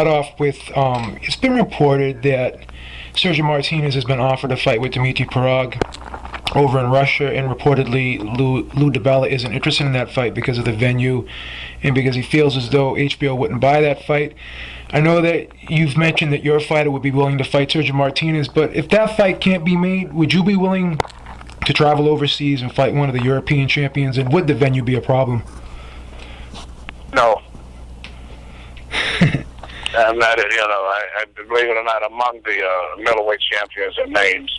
Off with it's been reported that Sergio Martinez has been offered a fight with Dmitry Parag over in Russia, and reportedly Lou DiBella isn't interested in that fight because of the venue and because he feels as though HBO wouldn't buy that fight. I know that you've mentioned that your fighter would be willing to fight Sergio Martinez, but if that fight can't be made, would you be willing to travel overseas and fight one of the European champions, and would the venue be a problem? No. I'm not, I believe it or not, among the middleweight champions and names,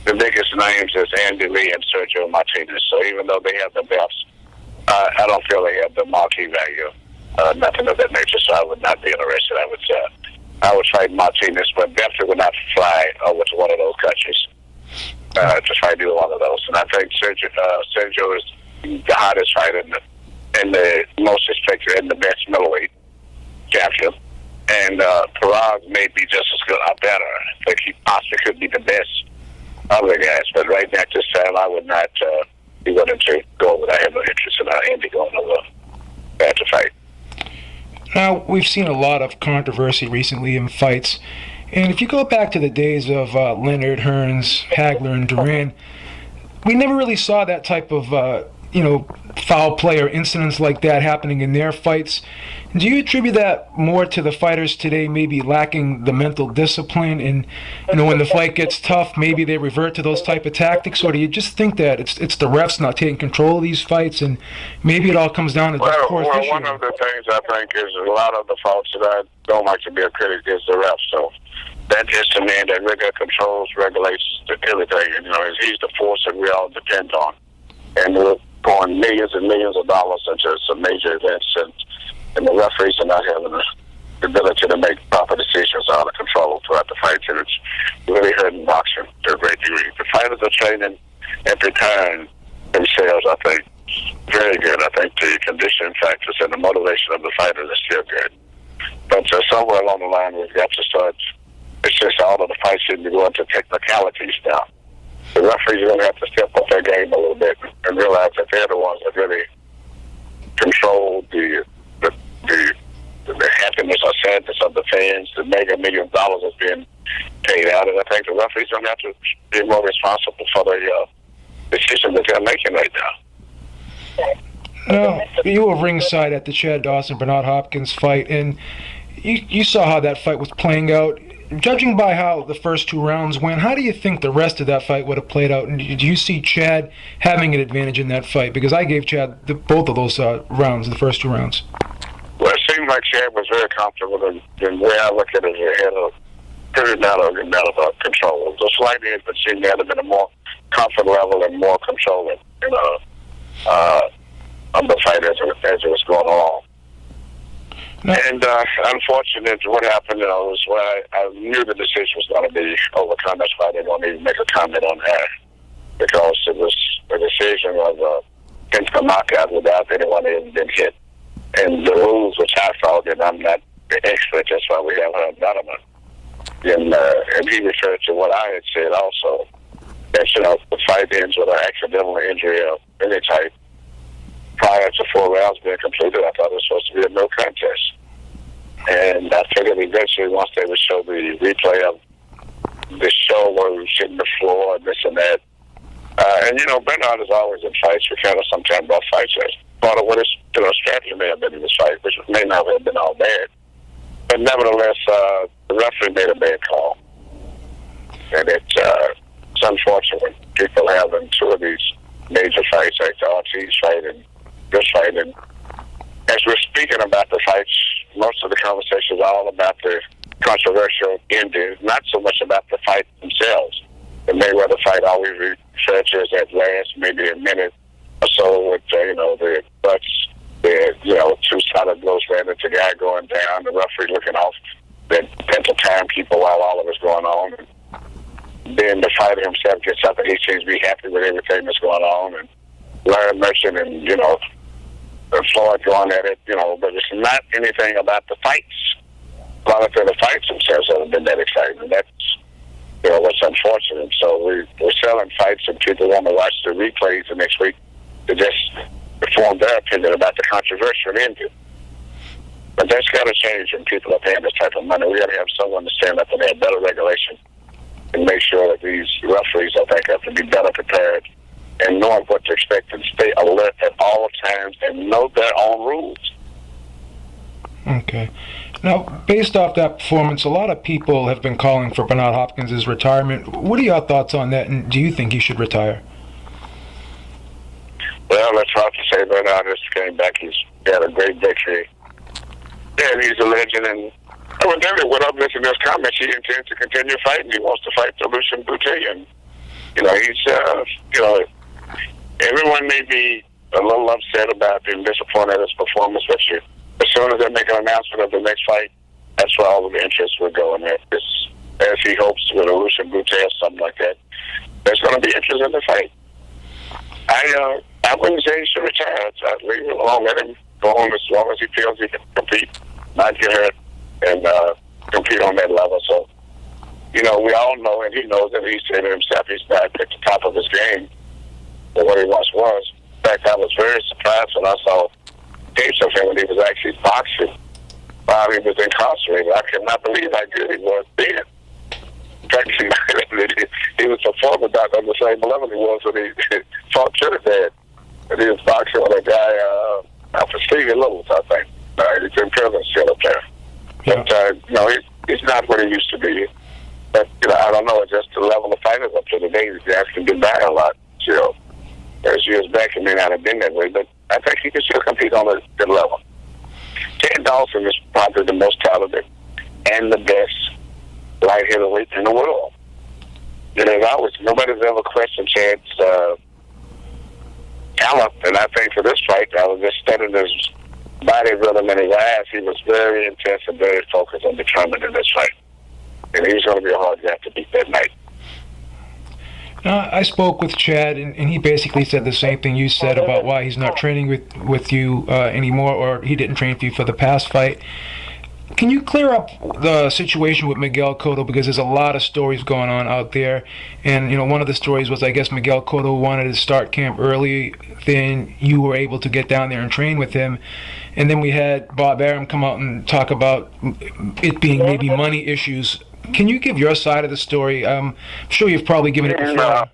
the biggest names is Andy Lee and Sergio Martinez. So even though they have the belts, I don't feel they have the marquee value, nothing of that nature. So I would not be interested. I would fight Martinez, but definitely would not fly over to one of those countries to try to do one of those. And I think Sergio is the hottest fighter and the most respected and the best middleweight champion. And Parag may be just as good or better. I think he possibly could be the best of the guys. But right now, at this time, I would not be willing to go over. I have no interest in Andy going over there to fight. Now, we've seen a lot of controversy recently in fights. And if you go back to the days of Leonard, Hearns, Hagler, and Duran, we never really saw that type of foul play or incidents like that happening in their fights. Do you attribute that more to the fighters today maybe lacking the mental discipline, and when the fight gets tough, maybe they revert to those type of tactics, or do you just think that it's the refs not taking control of these fights, and maybe it all comes down to just poor officiating? One of the things I think is a lot of the faults that I don't like to be a critic is the refs. So that is the man that really controls, regulates everything. He's the force that we all depend on, and we're pouring millions and millions of dollars into some major events, and the referees are not having the ability to make proper decisions out of control throughout the fight, and it's really hurting boxing to a great degree. The fighters are training and preparing themselves, I think, very good. I think the conditioning factors and the motivation of the fighters is still good. But somewhere along the line, we've got to start, it's just all of the fights seem to go into technicalities now. The referees are going to have to step up their game a little bit and realize that they're the ones that really control the happiness or sadness of the fans. The mega million dollars is being paid out, and I think the referees don't have to be more responsible for the decision that they're making right now. No, you were ringside at the Chad Dawson-Bernard Hopkins fight, and you saw how that fight was playing out. Judging by how the first two rounds went, how do you think the rest of that fight would have played out? And do you see Chad having an advantage in that fight? Because I gave Chad both of those rounds, the first two rounds. Well, it seemed like Chad was very comfortable, and the way I look at it, he had a pretty amount of control. So slightly, but seemed to have been a more comfort level and more control of the fight as it was going along. No. And unfortunate, what happened, was where I knew the decision was going to be overcome. That's why they don't even make a comment on that, because it was a decision of instant knockout without anyone even been hit. And the rules, which I thought, and I'm not the expert, that's why we have Herb Donovan. And he referred to what I had said also, that the fight ends with an accidental injury of any type. Prior to 4 rounds being completed, I thought it was supposed to be a no contest. And I figured eventually, once they would show the replay of the show where we were hitting the floor and this and that. Bernard is always in fights. We kind of sometimes rough fights. Part of what his strategy may have been in this fight, which may not have been all bad. But nevertheless, the referee made a bad call. And it's unfortunate when people having two of these major fights, like the Ortiz fight and this fight. And as we're speaking about the fights, most of the conversation is all about the controversial endings, not so much about the fight themselves. The Mayweather fight always referred to as that last maybe a minute or so with, the butts, the two solid blows landed, the guy going down, the referee looking off, then at the time people while all of it's going on. And then the fighter himself gets up and he seems to be happy with everything that's going on. And Larry Merchant and, Floyd going at it, but it's not anything about the fights. A lot of the fights themselves haven't been that exciting. And that's, what's unfortunate. So we're selling fights and people want to watch the replays the next week to just form their opinion about the controversial ending. But that's got to change when people are paying this type of money. We got to have someone to stand up and have better regulation and make sure that these referees, I think, have to be better prepared and knowing what to expect and stay alert at all times and know their own rules. Okay. Now, based off that performance, a lot of people have been calling for Bernard Hopkins' retirement. What are your thoughts on that, and do you think he should retire? Well, it's hard to say. Bernard just came back. He's had a great victory. And he's a legend. And evidently, what I've listened to his comments, he intends to continue fighting. He wants to fight the Lucian Boutte. And, he's, everyone may be a little upset about being disappointed at his performance, but as soon as they make an announcement of the next fight, that's where all of the interest will go. And as he hopes with a Lucian Boutte or something like that, there's going to be interest in the fight. I wouldn't say he should retire. I'd leave him alone, let him go on as long as he feels he can compete, not get hurt, and compete on that level. So, we all know, and he knows that he said to himself he's back at the top of his game than what he once was. In fact, I was very surprised when I saw tapes of him when he was actually boxing while he was incarcerated. I could not believe how good he was then. In fact, he was performing back on the same level he was when he fought Trinidad. And he was boxing with a guy, for Stevie Lewis, I think. He's in prison still up there. Yeah. But, he's not what he used to be. But, I don't know, it's just the level of fighters up to today. He's actually been back a lot, Whereas years back, he may not have been that way, but I think he can still compete on a good level. Ted Dawson is probably the most talented and the best light heavyweight in the world. Nobody's ever questioned Chad's talent, and I think for this fight, I was just studying his body rhythm and his eyes. He was very intense and very focused and determined in this fight. And he was going to be a hard guy to beat that night. I spoke with Chad, and he basically said the same thing you said about why he's not training with you anymore, or he didn't train for you for the past fight. Can you clear up the situation with Miguel Cotto, because there's a lot of stories going on out there, and one of the stories was, I guess, Miguel Cotto wanted to start camp early, then you were able to get down there and train with him, and then we had Bob Arum come out and talk about it being maybe money issues. Can you give your side of the story? I'm sure you've probably given it before. No,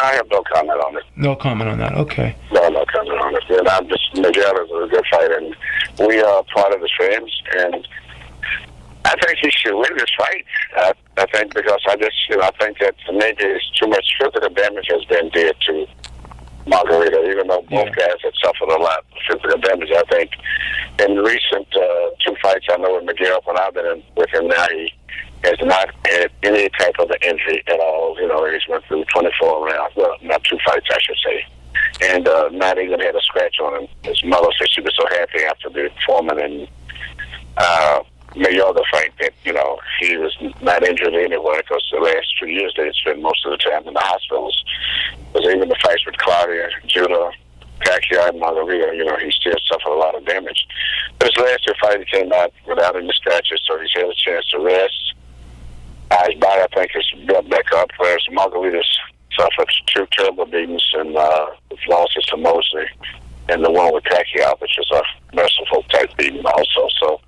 I have no comment on it. No comment on that, okay. No comment on it. And Miguel is a good fighter, and we are part of his friends, and I think he should win this fight. I think because I think that maybe it's too much physical damage has been did to Margarita, even though both guys have suffered a lot of physical damage. I think in recent two fights I know with Miguel, when I've been with him now, he has not had any type of an injury at all. He's went through 24 rounds. Well, not two fights, I should say. And not even had a scratch on him. His mother said she was so happy after the performance and Mayorga fight that, he was not injured anywhere, because the last 2 years they spent most of the time in the hospitals. Because even the fights with Claudia, Judah, Pacquiao, and Margarita, he still suffered a lot of damage. But his last two fights, he came out without any scratches, so he's had a chance to rest. His body, I think, is built back up, whereas Margarita's suffered two terrible beatings and losses to Mosley, and the one with Pacquiao, which is a merciful type beating also. So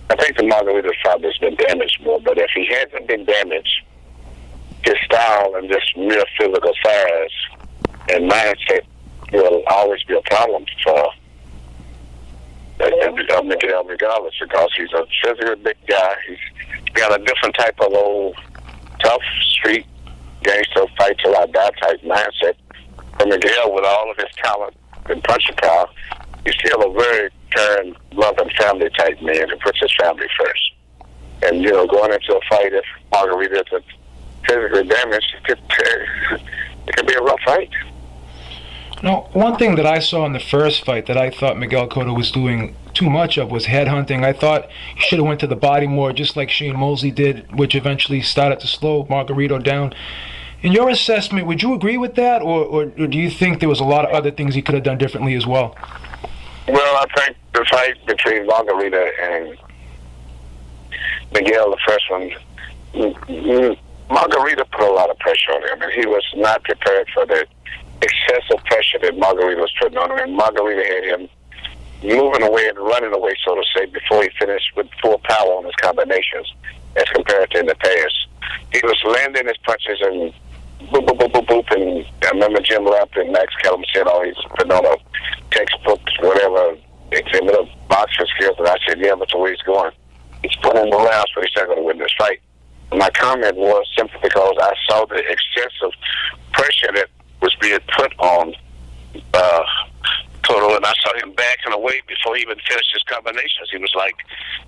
I think the Margarita's probably has been damaged more, but if he hasn't been damaged, his style and just mere physical size and mindset will always be a problem for Miguel, regardless, because he's a physically big guy. He's got a different type of old tough street gangster fight till I die type mindset. But Miguel, with all of his talent and punching power, he's still a very caring, loving family type man who puts his family first. And going into a fight, if Margarita isn't physically damaged, it could be a rough fight. Now, one thing that I saw in the first fight that I thought Miguel Cotto was doing too much of was headhunting. I thought he should have went to the body more, just like Shane Mosley did, which eventually started to slow Margarito down. In your assessment, would you agree with that, or do you think there was a lot of other things he could have done differently as well? Well, I think the fight between Margarita and Miguel, the first one, Margarita put a lot of pressure on him, and he was not prepared for the excessive pressure that Margarita was putting on him. And Margarita had him moving away and running away, so to say, before he finished with full power on his combinations as compared to in the past. He was landing his punches and boop, boop, boop, boop, boop. And I remember Jim Rapp and Max Kellum said, oh, he's putting on a textbooks, whatever, exhibit of boxing skills. And I said, yeah, but the way he's going, he's putting him around, so he's not going to win this fight. And my comment was simply because I saw the excessive pressure that was being put on Cotto, and I saw him backing away before he even finished his combinations. He was like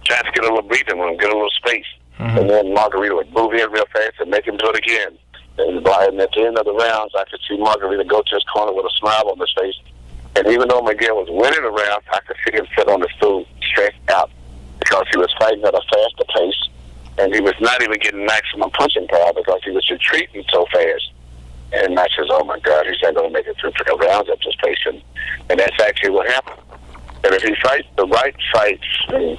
trying to get a little breathing room, get a little space. Mm-hmm. And then Margarita would move in real fast and make him do it again. And at the end of the rounds, I could see Margarita go to his corner with a smile on his face. And even though Miguel was winning the round, I could see him sit on the stool, stretched out, because he was fighting at a faster pace. And he was not even getting maximum punching power because he was retreating so fast. And I says, oh my God, he's not going to make it through 12 rounds at this pace. And that's actually what happened. And if he fights the right fights and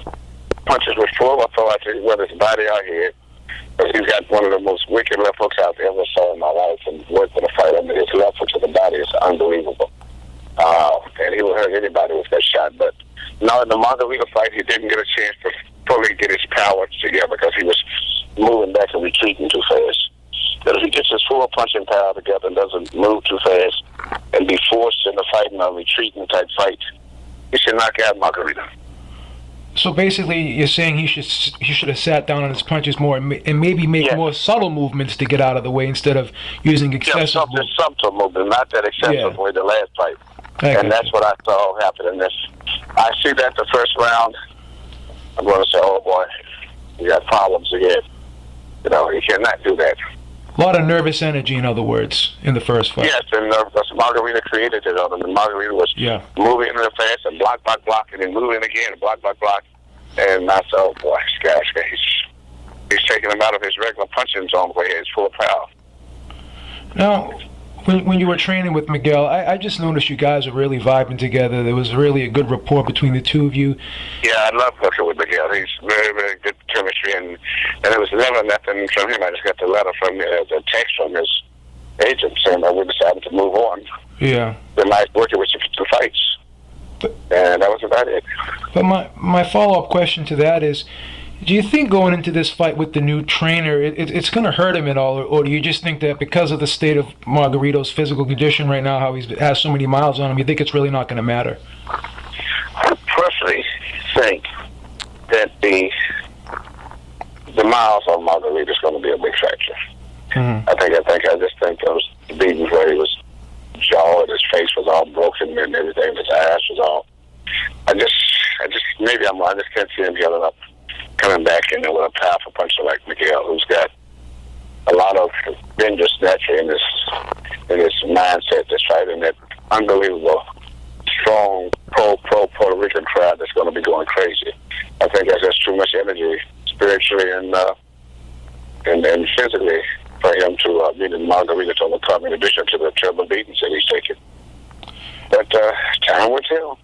punches with full authority, whether it's body or head, because he's got one of the most wicked left hooks I've ever saw in my life, and worked in a fight. I mean, his left hook to the body is unbelievable. And he will hurt anybody with that shot. But now in the Margarita fight, he didn't get a chance to fully get his power together because he was moving back and retreating too fast. But if he gets his full punching power together and doesn't move too fast and be forced into fighting a retreating type fight, he should knock out Margarita. So basically, you're saying he should have sat down on his punches more and maybe make more subtle movements to get out of the way instead of using excessive. Yeah, subtle movement, not that excessive way the last fight. And that's what I saw happen in this. I see that the first round, I'm going to say, oh boy, you got problems again. You know, he cannot do that. A lot of nervous energy, in other words, in the first fight. Yes, and Margarita created it on him. And Margarita was moving real fast and block, and then moving again and block. And I said, oh boy, he's taking him out of his regular punching zone where he has full power. Now, when you were training with Miguel, I just noticed you guys were really vibing together. There was really a good rapport between the two of you. Yeah, I love working with Miguel. He's very, very good chemistry, and it was never nothing from him. I just got the letter from the text from his agent saying that we decided to move on. Yeah. Been nice working with you for 2 fights. And that was about it. But my follow-up question to that is, do you think going into this fight with the new trainer, it's going to hurt him at all, or do you just think that because of the state of Margarito's physical condition right now, how he has so many miles on him, you think it's really not going to matter? I personally think that the miles on Margarito is going to be a big factor. Mm-hmm. I just think those beatings where he was jawed, his face was all broken and everything, his ass was all. I just maybe I'm wrong. I just can't see him coming back in there with a powerful puncher like Miguel, who's got a lot of dangerous nature in his mindset, that's fighting that unbelievable, strong, pro Puerto Rican crowd that's going to be going crazy. I think that's just too much energy, spiritually and physically, for him to beat Margarita to overcome, in addition to the terrible beatings that he's taken. But time will tell.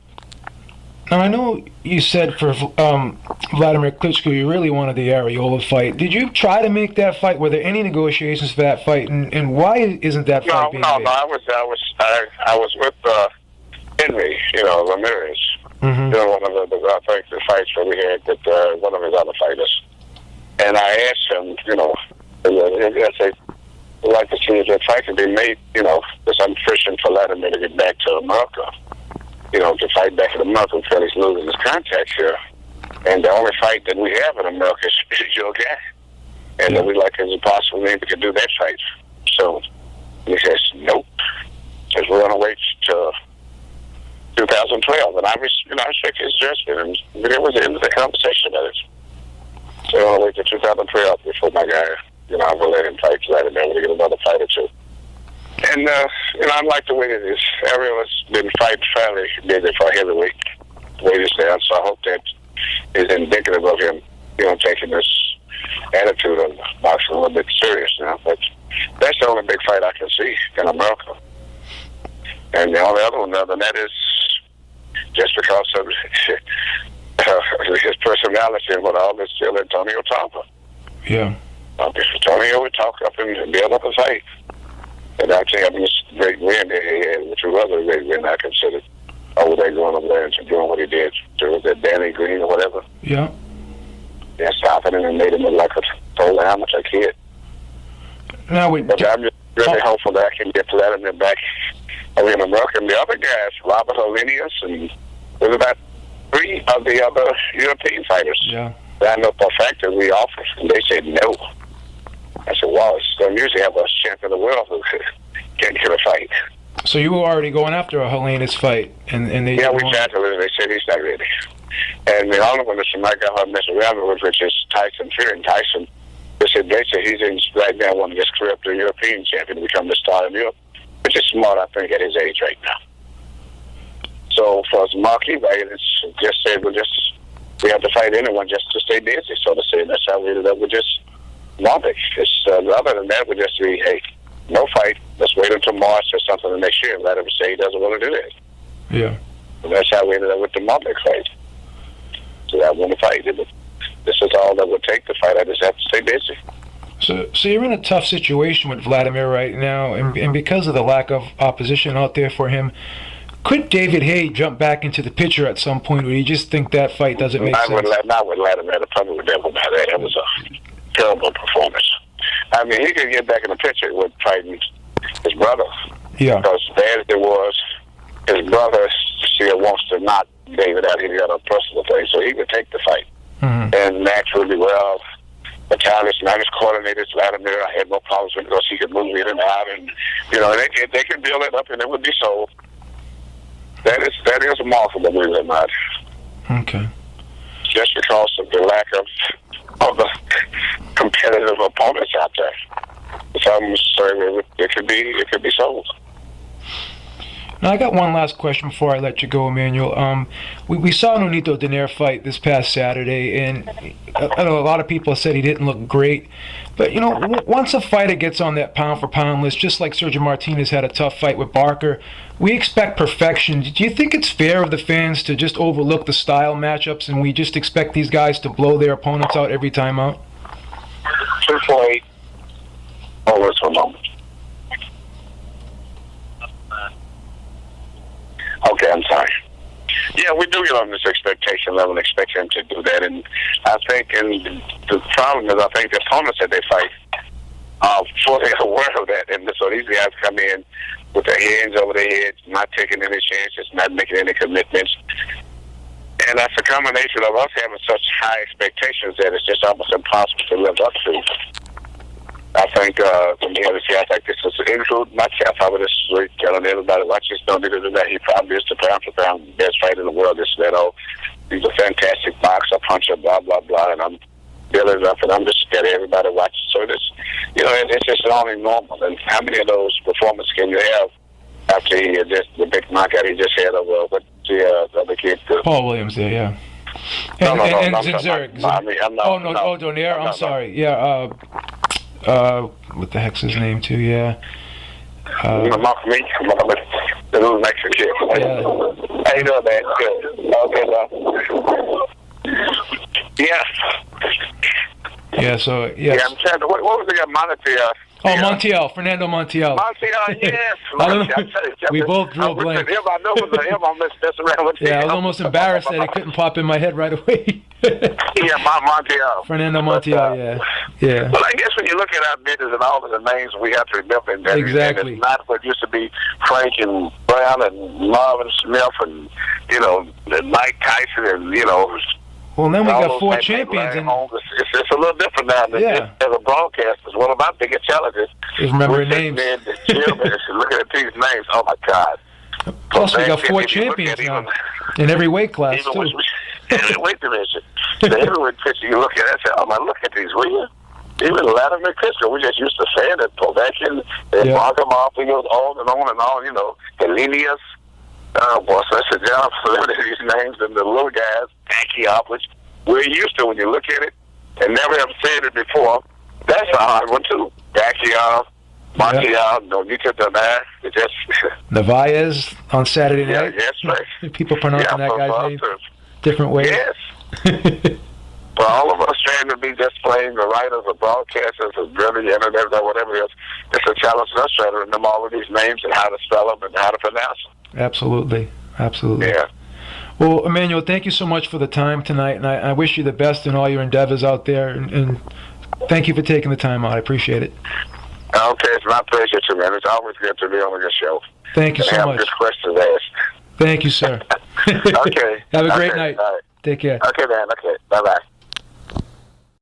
Now, I know you said for Vladimir Klitschko you really wanted the Areola fight. Did you try to make that fight? Were there any negotiations for that fight? And why isn't that fight being made? No. I was with Henry, Ramirez. Mm-hmm. One of the fights that we had with one of his other fighters. And I asked him, I'd like to see if that fight can be made, it's unfortunate for Vladimir to get back to America. To fight back in America until he's losing his contacts here. And the only fight that we have in America is your guy. And we like, is it possible maybe we could do that fight? So he says, nope. Because we're going to wait to 2012. And I respect his judgment. And it was the end of the conversation about it. So we're going to wait till 2012 before my guy, I will let him fight Vladimir when we get another fight or two. And, I like the way that his Ariel's been fighting fairly busy for heavyweight weight is down. So I hope that is indicative of him, taking this attitude of boxing a little bit serious now. But that's the only big fight I can see in America. And the only other one other than that is just because of his personality and what all this still Antonio Tampa. Yeah. Antonio would talk up and build up a fight. And I think this great win that he had, which was a great win, I consider. over there going over there and doing what he did. Was that Danny Green or whatever? Yeah. Yeah, stopping him and made him look like a total amateur kid. Now but I'm just really hopeful that I can get Vladimir back over in America. And the other guys, Robert Olenius, and there's about 3 of the other European fighters. Yeah. That I know for a fact that we offered, and they said no. I said, wow, it's don't usually have a champion of the world who can't get a fight. So you were already going after a Helenius fight, and they yeah, we tried to. They said he's not ready. And the only one that's I got her messing around with, which is Tyson Fury. And Tyson, they said he's in right now one of his career up to European champion to become the star in Europe, which is smart, I think, at his age right now. So for us marquee fight, it's just said we have to fight anyone just to stay busy, so to say. And that's how we ended up with just Malbec. Other than that, would just be, hey, no fight. Let's wait until March or something the next year and let him say he doesn't want to do that. Yeah. And that's how we ended up with the Malbec fight. So I want to fight. This is all that would take to fight. I just have to stay busy. So you're in a tough situation with Vladimir right now, and because of the lack of opposition out there for him, could David Haye jump back into the picture at some point, or do you just think that fight doesn't make sense? Not with Vladimir. The public would never buy that. It was a terrible performance. I mean, he could get back in the picture with fighting his brother. Yeah. Because bad as it was, his brother still wants to knock David out. He's got a personal thing, so he would take the fight. Mm-hmm. And naturally, well, Vitalis and I was coordinated Vladimir. I had no problems with it because he could move in and out, and they could build it up, and it would be sold. That is remarkable, believe it or not. Okay. Just because of the lack of the competitive opponents out there. So I'm sorry, it could be sold. Now, I got one last question before I let you go, Emanuel. We saw Nonito Donaire fight this past Saturday, and I know a lot of people said he didn't look great. But, once a fighter gets on that pound-for-pound list, just like Sergio Martinez had a tough fight with Barker, we expect perfection. Do you think it's fair of the fans to just overlook the style matchups, and we just expect these guys to blow their opponents out every time out? 2.8. Hold this for a moment. Okay, I'm sorry. Yeah, we do get on this expectation level and expect him to do that. And I think, and the problem is, I think the opponents that they fight are fully aware of that. And so these guys come in with their hands over their heads, not taking any chances, not making any commitments. And that's a combination of us having such high expectations that it's just almost impossible to live up to. I think when you have a chat like this, it's include myself. I would just telling everybody, watch this, don't do that. He probably is the pound-for-pound best fighter in the world. He's a fantastic boxer, puncher, blah, blah, blah. And I'm building up, and I'm just scared everybody watches. So it's just only normal. And how many of those performances can you have after the big knockout he just had over the other kid? Paul Williams there, yeah. And Zinzerg. Donaire, I'm sorry. Yeah, what the heck's his name too? Yeah. The little Mexican kid. Yeah. How you doing, man? Good. Okay, yeah. Yeah. So yes. Yeah, I'm trying to. What was the Montiel? Montiel, Fernando Montiel. Montiel, yes. We both drew a blank. I know it was him. I'm messing around with him. Yeah, I was almost embarrassed that it couldn't pop in my head right away. Yeah, Montiel. Fernando Montiel, yeah. Well, I guess when you look at our business and all of the names we have to remember, and exactly. And it's not what used to be Frank and Brown and Marvin Smith and Mike Tyson and Well, then we got 4 champions, and it's a little different now. Yeah. As a broadcaster, one of my biggest challenges is remembering names. Looking at these names, oh my God! Plus, we got 4 champions now in every weight class too. Every weight division. The heavyweight pitcher, you look at it and say, "Oh my, look at these, will you?" Even Vladimir Klitschko, we just used to say that Povetkin, and mark him off. He goes on and on and on. Helenius. Boy, so that's a job for these names and the little guys, Akiopolis. We're used to when you look at it, and never have said it before. That's a hard one too. Akiopolis, Montiel, Nonito Donaire. It just Narvaez on Saturday night. Yes, right. People pronouncing that guy's name different ways. Yes. For all of us trying to be just playing the writers or broadcasters or really internet or whatever it is, it's a challenge for us trying to remember all of these names and how to spell them and how to pronounce them. Absolutely. Absolutely. Yeah. Well, Emanuel, thank you so much for the time tonight, and I wish you the best in all your endeavors out there, and thank you for taking the time out. I appreciate it. Okay, it's my pleasure too, man. It's always good to be on your show. Thank you and so have much. good questions asked. Thank you, sir. Okay. Have a great Okay, night. all right. Take care. Okay, man. Okay. Bye-bye.